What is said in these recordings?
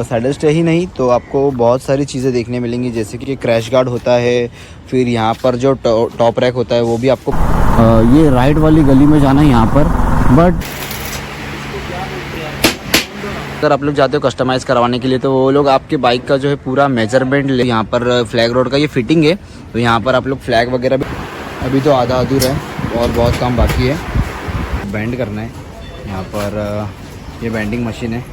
Saddle stay ही नहीं तो आपको बहुत सारी चीज़ें देखने मिलेंगी, जैसे कि क्रैश गार्ड होता है, फिर यहाँ पर जो टॉप रैक होता है वो भी आपको ये राइट वाली गली में जाना है यहाँ पर। बट अगर आप लोग जाते हो कस्टमाइज़ करवाने के लिए तो वो लोग आपके बाइक का जो है पूरा मेजरमेंट ले। यहाँ पर फ्लैग रोड का ये फिटिंग है, तो यहाँ पर आप लोग फ्लैग वगैरह भी अभी तो आधा अधूरा है और बहुत काम बाकी है। बैंड करना है यहाँ पर, ये बैंडिंग मशीन है।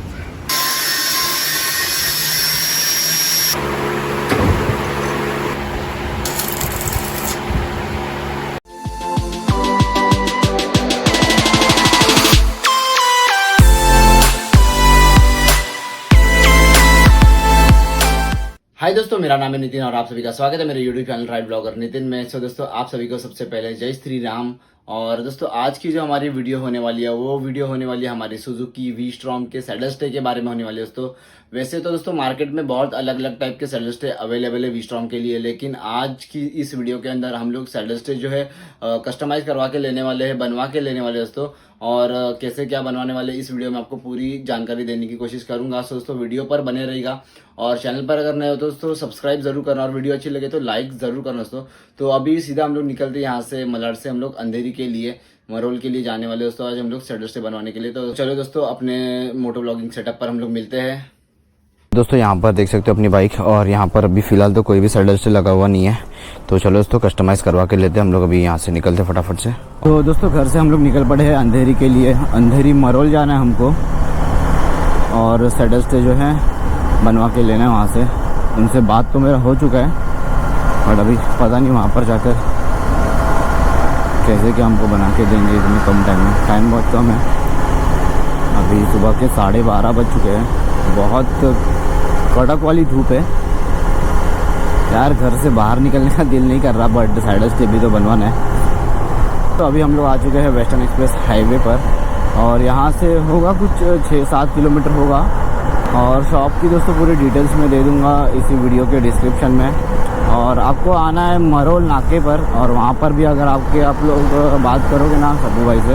हाय दोस्तों, मेरा नाम है नितिन और आप सभी का स्वागत है मेरे YouTube channel ride blogger Nitin में। सो दोस्तों, आप सभी को सबसे पहले जय श्री राम। और दोस्तों, आज की जो हमारी वीडियो होने वाली है वो वीडियो होने वाली है हमारी सुजुकी वी-स्ट्रॉम के सैडल स्टे के बारे में होने वाली है। दोस्तों वैसे तो दोस्तों मार्केट में बहुत अलग अलग टाइप के सैडल स्टे अवेलेबल है वी-स्ट्रॉम के लिए, लेकिन आज की इस वीडियो के अंदर हम लोग सैडल स्टे जो है कस्टमाइज करवा के लेने वाले हैं, बनवा के लेने वाले दोस्तों। और कैसे क्या बनवाने वाले इस वीडियो में आपको पूरी जानकारी देने की कोशिश करूंगा। सो दोस्तों वीडियो पर बने रहेगा और चैनल पर अगर नए हो तो दोस्तों सब्सक्राइब जरूर करना और वीडियो अच्छी लगे तो लाइक जरूर करना दोस्तों। तो अभी सीधा हम लोग निकलते हैं यहाँ से मलाड से, हम लोग अंधेरी के लिए, मरोल के लिए जाने वाले दोस्तों। आज हम लोग सैडल स्टे बनवाने के लिए। तो चलो दोस्तों, अपने मोटो ब्लॉगिंग सेटअप पर हम लोग मिलते हैं। दोस्तों यहाँ पर देख सकते हो अपनी बाइक, और यहाँ पर अभी फिलहाल तो कोई भी सैडल स्टे लगा हुआ नहीं है, तो चलो दोस्तों कस्टमाइज करवा के लेते हैं हम लोग। अभी यहाँ से निकलते फटाफट से। तो दोस्तों घर से हम लोग निकल पड़े हैं अंधेरी के लिए। अंधेरी मरोल जाना है हमको और सैडल स्टे जो है बनवा के लेना है वहाँ से। उनसे बात तो मेरा हो चुका है, बट अभी पता नहीं वहाँ पर जाकर कैसे क्या हमको बना के देंगे इतने कम टाइम में। टाइम बहुत कम है, अभी सुबह के 12:30 बज चुके हैं। बहुत कड़क वाली धूप है यार, घर से बाहर निकलने का दिल नहीं कर रहा, बट सैडल स्टे भी तो बनवाना है। तो अभी हम लोग आ चुके हैं वेस्टर्न एक्सप्रेस हाईवे पर, और यहाँ से होगा कुछ 6-7 किलोमीटर होगा। और शॉप की दोस्तों पूरी डिटेल्स मैं दे दूँगा इसी वीडियो के डिस्क्रिप्शन में। और आपको आना है मरोल नाके पर, और वहाँ पर भी अगर आप लोग बात करोगे ना सबू भाई से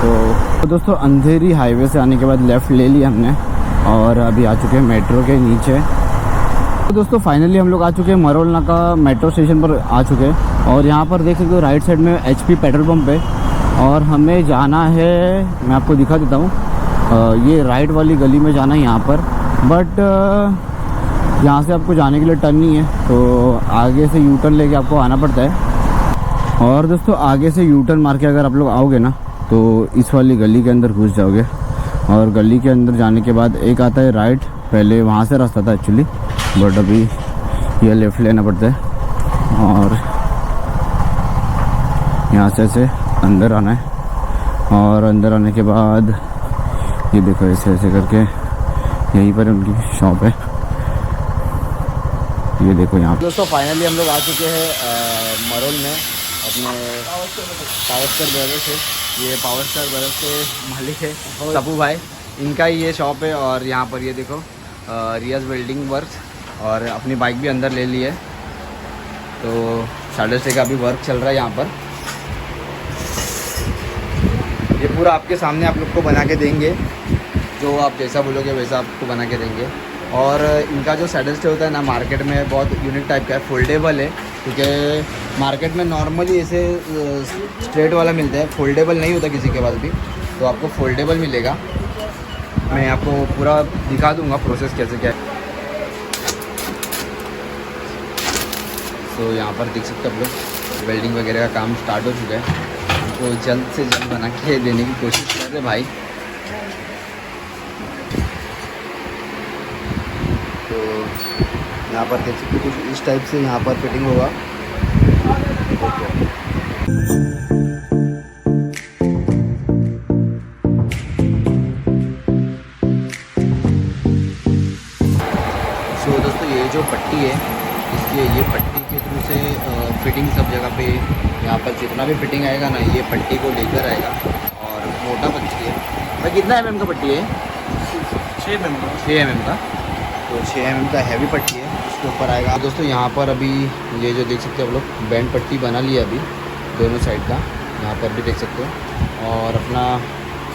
तो दोस्तों अंधेरी हाईवे से आने के बाद लेफ़्ट ले लिया हमने और अभी आ चुके हैं मेट्रो के नीचे। तो दोस्तों फाइनली हम लोग आ चुके हैं मरोल नाका मेट्रो स्टेशन पर आ चुके हैं। और यहाँ पर देख सकते हो राइट साइड में HP पेट्रोल पंप है, और हमें जाना है, मैं आपको दिखा देता हूँ, ये राइट वाली गली में जाना है यहाँ पर। बट यहाँ से आपको जाने के लिए टर्न नहीं है, तो आगे से यू टर्न लेके आपको आना पड़ता है। और दोस्तों आगे से यू टर्न मार के अगर आप लोग आओगे ना तो इस वाली गली के अंदर घुस जाओगे, और गली के अंदर जाने के बाद एक आता है राइट, पहले वहाँ से रास्ता था एक्चुअली, बट अभी ये लेफ़्ट लेना पड़ता है। और यहाँ से ऐसे अंदर आना है, और अंदर आने के बाद ये देखो ऐसे ऐसे करके यहीं पर उनकी शॉप है, ये देखो यहाँ। दोस्तों फाइनली हम लोग आ चुके हैं मरोल में अपने पावर स्टार ब्रदर्स है। ये पावर स्टार ब्रदर्स के मालिक है सबू भाई, इनका ही ये शॉप है। और यहाँ पर ये देखो रियाज वेल्डिंग वर्क्स, और अपनी बाइक भी अंदर ले ली है। तो सैडल स्टे का भी वर्क चल रहा है यहाँ पर। ये पूरा आपके सामने आप लोग को बना के देंगे, जो आप जैसा बोलोगे वैसा आपको बना के देंगे। और इनका जो सैडल स्टे होता है ना, मार्केट में बहुत यूनिक टाइप का है, फोल्डेबल है, क्योंकि मार्केट में नॉर्मली ऐसे स्ट्रेट वाला मिलता है, फोल्डेबल नहीं होता किसी के पास भी, तो आपको फोल्डेबल मिलेगा। मैं आपको पूरा दिखा दूंगा प्रोसेस कैसे क्या है। तो यहाँ पर देख सकते हो आप लोग वेल्डिंग वगैरह का काम स्टार्ट हो चुका है। हमको जल्द से जल्द बना के देने की कोशिश कर रहे भाई। तो यहाँ पर देख सकते हो कुछ इस टाइप से यहाँ पर फिटिंग होगा। तो दोस्तों ये जो पट्टी है, इसके ये पट्टी के थ्रू से फिटिंग सब जगह पे, यहाँ पर जितना भी फिटिंग आएगा ना, ये पट्टी को लेकर आएगा। और मोटा पट्टी है भाई, कितना mm का पट्टी है? 6 mm का। तो 6 mm का हैवी पट्टी है, उसके ऊपर आएगा। दोस्तों यहाँ पर अभी ये जो देख सकते हो आप लोग बैंड पट्टी बना लिया अभी दोनों साइड का, यहाँ पर भी देख सकते हो। और अपना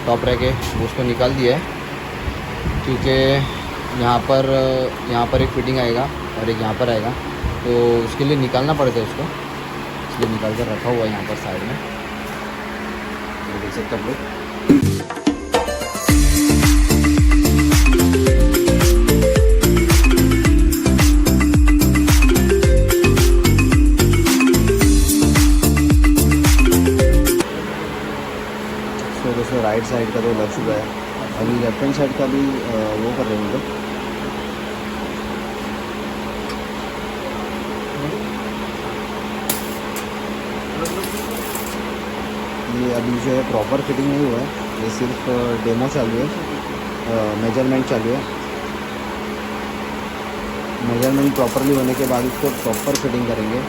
टॉप रैक है उसको निकाल दिया है, क्योंकि यहाँ पर एक फिटिंग आएगा और एक यहाँ पर आएगा, तो उसके लिए निकालना पड़ता है उसको, इसलिए निकाल कर रखा हुआ है यहाँ पर साइड में, तो देख सकते हैं आप लोग। दोस्तों राइट साइड का तो लग चुका है, अभी लेफ्ट हैंड साइड का भी वो कर रहे हैं मतलब। ये अभी जो है प्रॉपर फिटिंग नहीं हुआ है, ये सिर्फ डेमो चालू है, मेजरमेंट चालू है। मेजरमेंट प्रॉपरली होने के बाद इसको प्रॉपर फिटिंग करेंगे।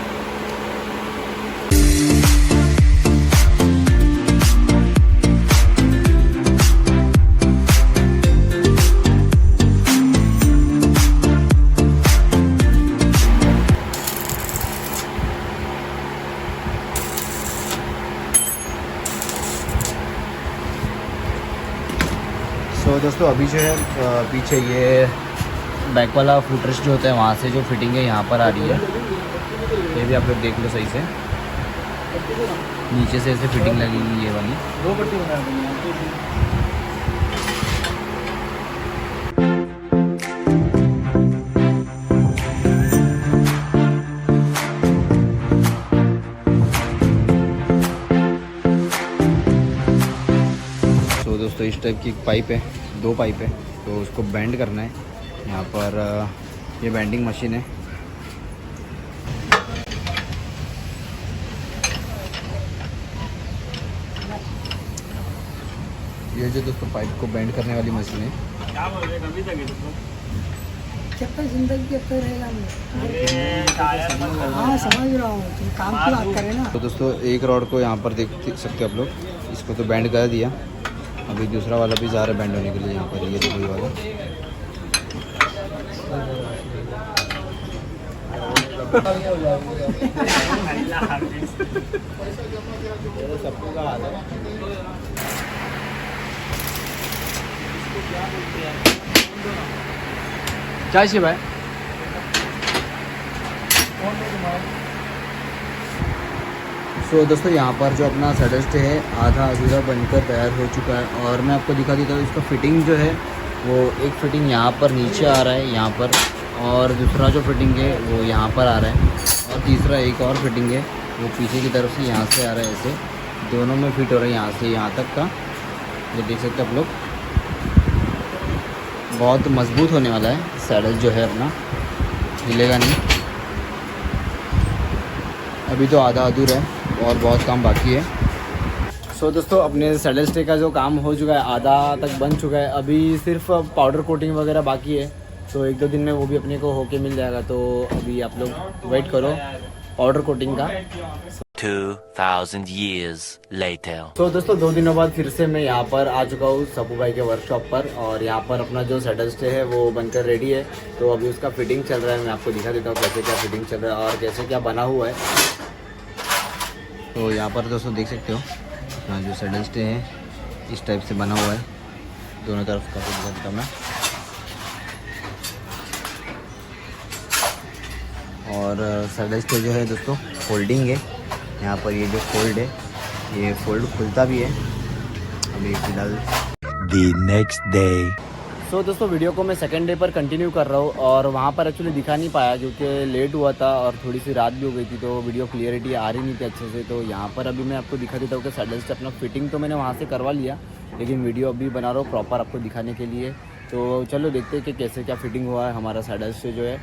तो दोस्तों अभी जो है पीछे ये बैक वाला फुटरेस्ट जो होता है वहाँ से जो फिटिंग है यहाँ पर आ रही है, ये भी आप लोग देख लो सही से, नीचे से ऐसे फिटिंग लगेगी ये वाली। तो दोस्तों इस टाइप की एक पाइप है, 2 पाइप है, तो उसको बेंड करना है। यहाँ पर ये बेंडिंग मशीन है। ये जो दोस्तों पाइप को बेंड करने वाली मशीन है। कितना जिंदगी कितना रहेगा हाँ समझ रहा हूँ, तुम काम की बात करें ना। तो दोस्तों एक रॉड को यहाँ पर देख सकते हो आप लोग, इसको तो बेंड कर दिया, अभी दूसरा वाला भी जा रहा है बेंड होने के लिए। यहाँ पर ये देखो ये वाला क्या चाहिए भाई? तो दोस्तों यहाँ पर जो अपना सडस्ट है आधा अधूरा बनकर तैयार हो चुका है, और मैं आपको दिखा देता हूँ इसका फिटिंग जो है वो एक फिटिंग यहाँ पर नीचे आ रहा है यहाँ पर, और दूसरा जो फिटिंग है वो यहाँ पर आ रहा है, और तीसरा एक और फिटिंग है वो पीछे की तरफ से यहाँ से आ रहा है, ऐसे दोनों में फिट हो रहा है यहाँ से यहाँ तक का। ये देख सकते हैं आप लोग, बहुत मजबूत होने वाला है सैडल जो है अपना, हिलेगा नहीं। अभी तो आधा अधूरा है और बहुत काम बाकी है। सो दोस्तों अपने सैडल स्टे का जो काम हो चुका है, आधा तक बन चुका है, अभी सिर्फ पाउडर कोटिंग वगैरह बाकी है, तो 1-2 दिन में वो भी अपने को होके मिल जाएगा। तो अभी आप लोग वेट करो पाउडर कोटिंग का। 2000 years later. तो दोस्तों 2 दिनों बाद फिर से मैं यहाँ पर आ चुका हूँ सपू भाई के वर्कशॉप पर, और यहाँ पर अपना जो सैडल स्टे है वो बनकर रेडी है। तो अभी उसका फिटिंग चल रहा है, मैं आपको दिखा देता हूँ कैसे क्या फिटिंग चल रहा है और कैसे क्या बना हुआ है। तो यहाँ पर दोस्तों देख सकते हो अपना जो सैडल स्टे है इस टाइप से बना हुआ है, दोनों तरफ का दिखा देता हूँ मैं। और सैडल स्टे जो है दोस्तों फोल्डिंग है, यहाँ पर ये जो फोल्ड है ये फोल्ड खुलता भी है। अभी फिलहाल The next day. सो दोस्तों वीडियो को मैं सेकंड डे पर कंटिन्यू कर रहा हूँ, और वहाँ पर एक्चुअली दिखा नहीं पाया क्योंकि लेट हुआ था और थोड़ी सी रात भी हो गई थी, तो वीडियो क्लियरिटी आ रही नहीं थी अच्छे से। तो यहाँ पर अभी मैं आपको दिखा देता हूँ कि सैडल स्टे अपना फिटिंग तो मैंने वहाँ से करवा लिया, लेकिन वीडियो अभी बना रहा हूँ प्रॉपर आपको दिखाने के लिए। तो चलो देखते हैं कि कैसे क्या फिटिंग हुआ है हमारा सैडल स्टे जो है।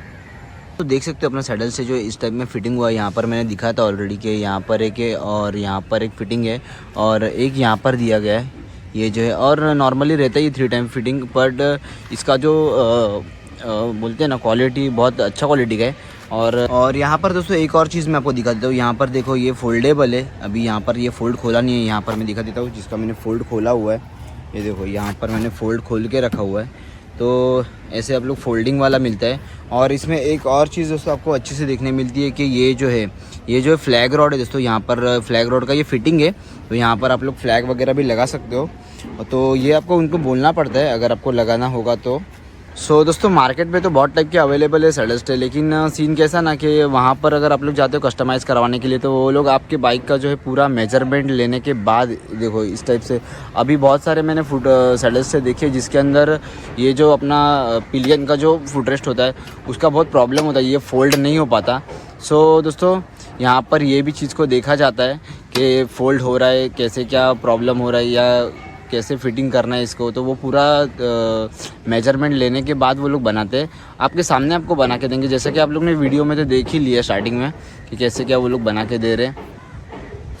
तो देख सकते हो अपना सैडल से जो इस टाइप में फिटिंग हुआ है, यहाँ पर मैंने दिखाया था ऑलरेडी कि यहाँ पर एक है और यहाँ पर एक फिटिंग है और एक यहाँ पर दिया गया है ये जो है। और नॉर्मली रहता है ये 3 टाइम फिटिंग, बट इसका जो बोलते हैं ना क्वालिटी बहुत अच्छा क्वालिटी का है। और यहाँ पर दोस्तों एक और चीज़ मैं आपको दिखा देता हूँ, यहाँ पर देखो ये फोल्डेबल है। अभी यहाँ पर ये फ़ोल्ड खोला नहीं है, यहाँ पर मैं दिखा देता हूँ जिसका मैंने फ़ोल्ड खोला हुआ है। ये देखो यहाँ पर मैंने फ़ोल्ड खोल के रखा हुआ है, तो ऐसे आप लोग फोल्डिंग वाला मिलता है। और इसमें एक और चीज़ दोस्तों आपको अच्छे से देखने मिलती है कि ये जो है फ्लैग रॉड है दोस्तों, यहाँ पर फ्लैग रॉड का ये फिटिंग है, तो यहाँ पर आप लोग फ्लैग वगैरह भी लगा सकते हो। तो ये आपको उनको बोलना पड़ता है अगर आपको लगाना होगा तो, सो दोस्तों मार्केट में तो बहुत टाइप के अवेलेबल है सैडल स्टे, लेकिन सीन कैसा ना कि वहाँ पर अगर आप लोग जाते हो कस्टमाइज़ करवाने के लिए तो वो लोग आपके बाइक का जो है पूरा मेजरमेंट लेने के बाद, देखो इस टाइप से अभी बहुत सारे मैंने फुट सैडल स्टे देखे जिसके अंदर ये जो अपना पिलियन का जो फुटरेस्ट होता है उसका बहुत प्रॉब्लम होता है, ये फोल्ड नहीं हो पाता। सो दोस्तों यहाँ पर ये भी चीज़ को देखा जाता है कि फ़ोल्ड हो रहा है, कैसे क्या प्रॉब्लम हो रहा है या कैसे फिटिंग करना है इसको, तो वो पूरा मेजरमेंट लेने के बाद वो लोग बनाते हैं। आपके सामने आपको बना के देंगे, जैसा कि आप लोग ने वीडियो में तो देख ही लिया स्टार्टिंग में कि कैसे क्या वो लोग बना के दे रहे हैं।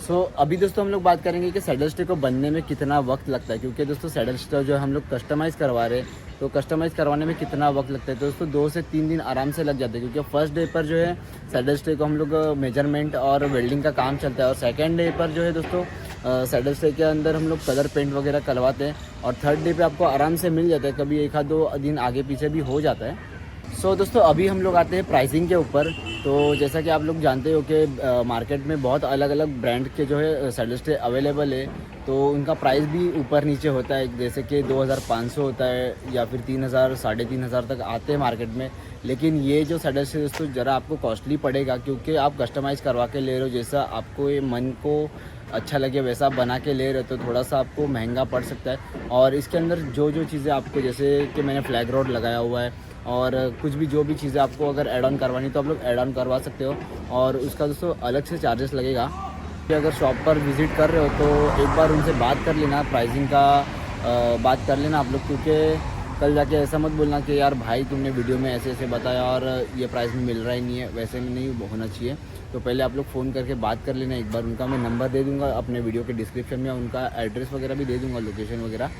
सो अभी दोस्तों हम लोग बात करेंगे कि सैडल स्टे को बनने में कितना वक्त लगता है, क्योंकि दोस्तों सैडल स्टे जो हम लोग कस्टमाइज़ करवा रहे हैं तो कस्टमाइज़ करवाने में कितना वक्त लगता है, तो दोस्तों 2 से 3 दिन आराम से लग जाते हैं, क्योंकि फर्स्ट डे पर जो है सैडल स्टे को हम लोग मेजरमेंट और वेल्डिंग का काम चलता है, और सेकेंड डे पर जो है दोस्तों सैडल स्टे के अंदर हम लोग कलर पेंट वगैरह करवाते हैं, और थर्ड डे पे आपको आराम से मिल जाता है, कभी 1-2 दिन आगे पीछे भी हो जाता है। सो दोस्तों अभी हम लोग आते हैं प्राइसिंग के ऊपर। तो जैसा कि आप लोग जानते हो कि मार्केट में बहुत अलग अलग ब्रांड के जो है सैडल स्टे अवेलेबल है, तो उनका प्राइस भी ऊपर नीचे होता है, जैसे कि 2500 होता है या फिर 3000 3,500 तक आते हैं मार्केट में। लेकिन ये जो सैडल स्टे दोस्तों ज़रा आपको कॉस्टली पड़ेगा, क्योंकि आप कस्टमाइज़ करवा के ले रहे हो, जैसा आपको ये मन को अच्छा लगे वैसा आप बना के ले रहे हो, तो थोड़ा सा आपको महंगा पड़ सकता है। और इसके अंदर जो जो चीज़ें आपको, जैसे कि मैंने फ्लैग रोड लगाया हुआ है और कुछ भी जो भी चीज़ें आपको अगर ऐड ऑन करवानी तो आप लोग ऐड ऑन करवा सकते हो, और उसका दोस्तों अलग से चार्जेस लगेगा। कि अगर शॉप पर विज़िट कर रहे हो तो एक बार उनसे बात कर लेना, प्राइसिंग का बात कर लेना आप लोग, क्योंकि कल जाके ऐसा मत बोलना कि यार भाई तुमने वीडियो में ऐसे ऐसे बताया और ये प्राइस में मिल रहा ही नहीं है, वैसे में नहीं होना चाहिए। तो पहले आप लोग फ़ोन करके बात कर लेना एक बार, उनका मैं नंबर दे दूँगा अपने वीडियो के डिस्क्रिप्शन में, उनका एड्रेस वगैरह भी दे दूँगा, लोकेशन वगैरह।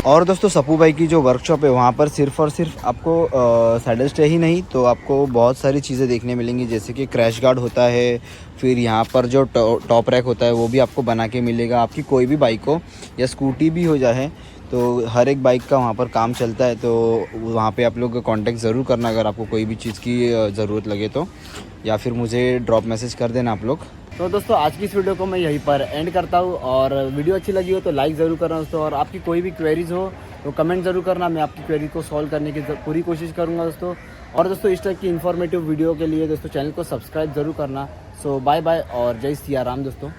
और दोस्तों सपू भाई की जो वर्कशॉप है वहाँ पर सिर्फ और सिर्फ आपको सैडल स्टे ही नहीं तो आपको बहुत सारी चीज़ें देखने मिलेंगी, जैसे कि क्रैश गार्ड होता है, फिर यहाँ पर जो टॉप रैक होता है वो भी आपको बना के मिलेगा। आपकी कोई भी बाइक हो या स्कूटी भी हो जाए तो हर एक बाइक का वहाँ पर काम चलता है, तो वहाँ पे आप लोग कांटेक्ट ज़रूर करना अगर आपको कोई भी चीज़ की ज़रूरत लगे तो, या फिर मुझे ड्रॉप मैसेज कर देना आप लोग। तो दोस्तों आज की इस वीडियो को मैं यहीं पर एंड करता हूँ, और वीडियो अच्छी लगी हो तो लाइक ज़रूर करना दोस्तों, और आपकी कोई भी क्वेरीज़ हो तो कमेंट ज़रूर करना, मैं आपकी क्वेरी को सॉल्व करने की पूरी कोशिश करूँगा दोस्तों। और दोस्तों इस टाइप की इन्फॉर्मेटिव वीडियो के लिए दोस्तों चैनल को सब्सक्राइब ज़रूर करना। सो बाय बाय और जय सिया राम दोस्तों।